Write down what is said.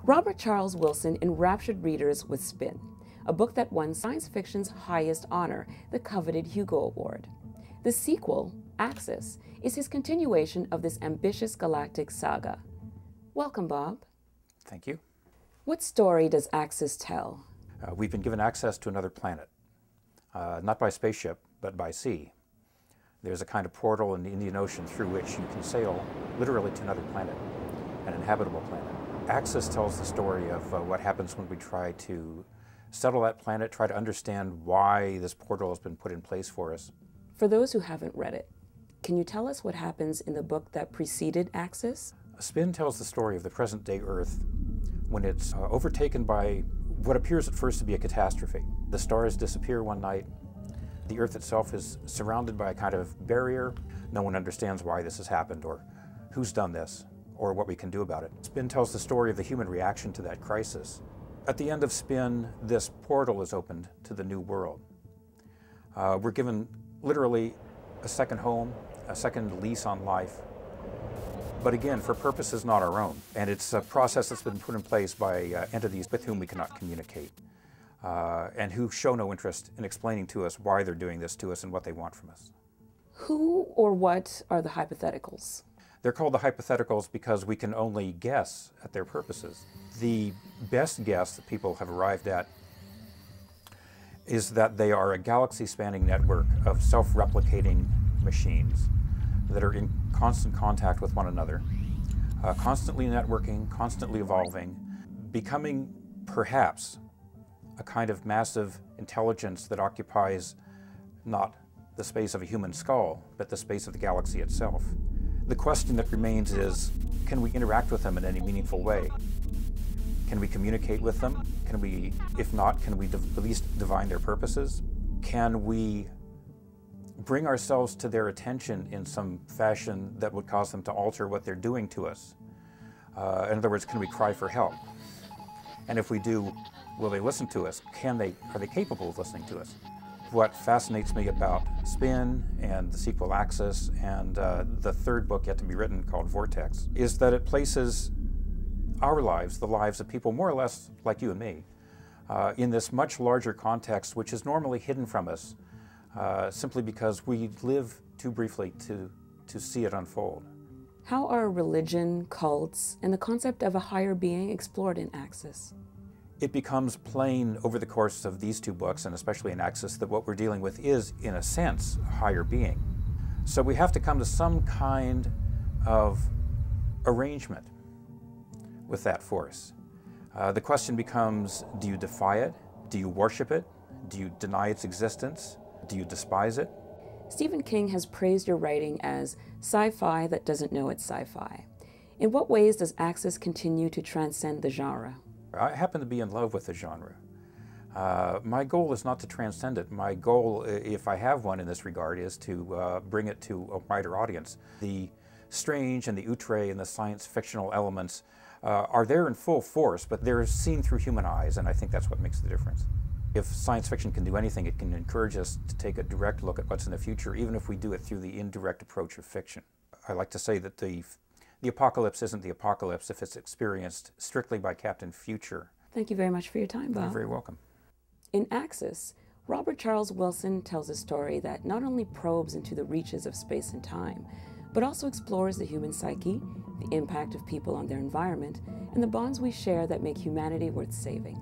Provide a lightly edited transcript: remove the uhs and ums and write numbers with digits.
Robert Charles Wilson enraptured readers with Spin, a book that won science fiction's highest honor, the coveted Hugo Award. The sequel, Axis, is his continuation of this ambitious galactic saga. Welcome, Bob. Thank you. What story does Axis tell? We've been given access to another planet, not by spaceship, but by sea. There's a kind of portal in the Indian Ocean through which you can sail literally to another planet, an inhabitable planet. Axis tells the story of what happens when we try to settle that planet, try to understand why this portal has been put in place for us. For those who haven't read it, can you tell us what happens in the book that preceded Axis? Spin tells the story of the present-day Earth when it's overtaken by what appears at first to be a catastrophe. The stars disappear one night. The Earth itself is surrounded by a kind of barrier. No one understands why this has happened or who's done this or what we can do about it. Spin tells the story of the human reaction to that crisis. At the end of Spin, this portal is opened to the new world. We're given literally a second home, a second lease on life, but again, for purposes not our own. And it's a process that's been put in place by entities with whom we cannot communicate and who show no interest in explaining to us why they're doing this to us and what they want from us. Who or what are the hypotheticals? They're called the hypotheticals because we can only guess at their purposes. The best guess that people have arrived at is that they are a galaxy-spanning network of self-replicating machines that are in constant contact with one another, constantly networking, constantly evolving, becoming perhaps a kind of massive intelligence that occupies not the space of a human skull, but the space of the galaxy itself. The question that remains is, can we interact with them in any meaningful way? Can we communicate with them? Can we, if not, can we at least divine their purposes? Can we bring ourselves to their attention in some fashion that would cause them to alter what they're doing to us? In other words, can we cry for help? And if we do, will they listen to us? Are they capable of listening to us? What fascinates me about Spin and the sequel Axis and the third book yet to be written called Vortex is that it places our lives, the lives of people more or less like you and me, in this much larger context which is normally hidden from us simply because we live too briefly to see it unfold. How are religion, cults, and the concept of a higher being explored in Axis? It becomes plain over the course of these two books, and especially in Axis, that what we're dealing with is, in a sense, a higher being. So we have to come to some kind of arrangement with that force. The question becomes, do you defy it? Do you worship it? Do you deny its existence? Do you despise it? Stephen King has praised your writing as sci-fi that doesn't know it's sci-fi. In what ways does Axis continue to transcend the genre? I happen to be in love with the genre. My goal is not to transcend it. My goal, if I have one in this regard, is to bring it to a wider audience. The strange and the outre and the science fictional elements are there in full force, but they're seen through human eyes, and I think that's what makes the difference. If science fiction can do anything, it can encourage us to take a direct look at what's in the future, even if we do it through the indirect approach of fiction. I like to say that the apocalypse isn't the apocalypse if it's experienced strictly by Captain Future. Thank you very much for your time, Bob. You're very welcome. In Axis, Robert Charles Wilson tells a story that not only probes into the reaches of space and time, but also explores the human psyche, the impact of people on their environment, and the bonds we share that make humanity worth saving.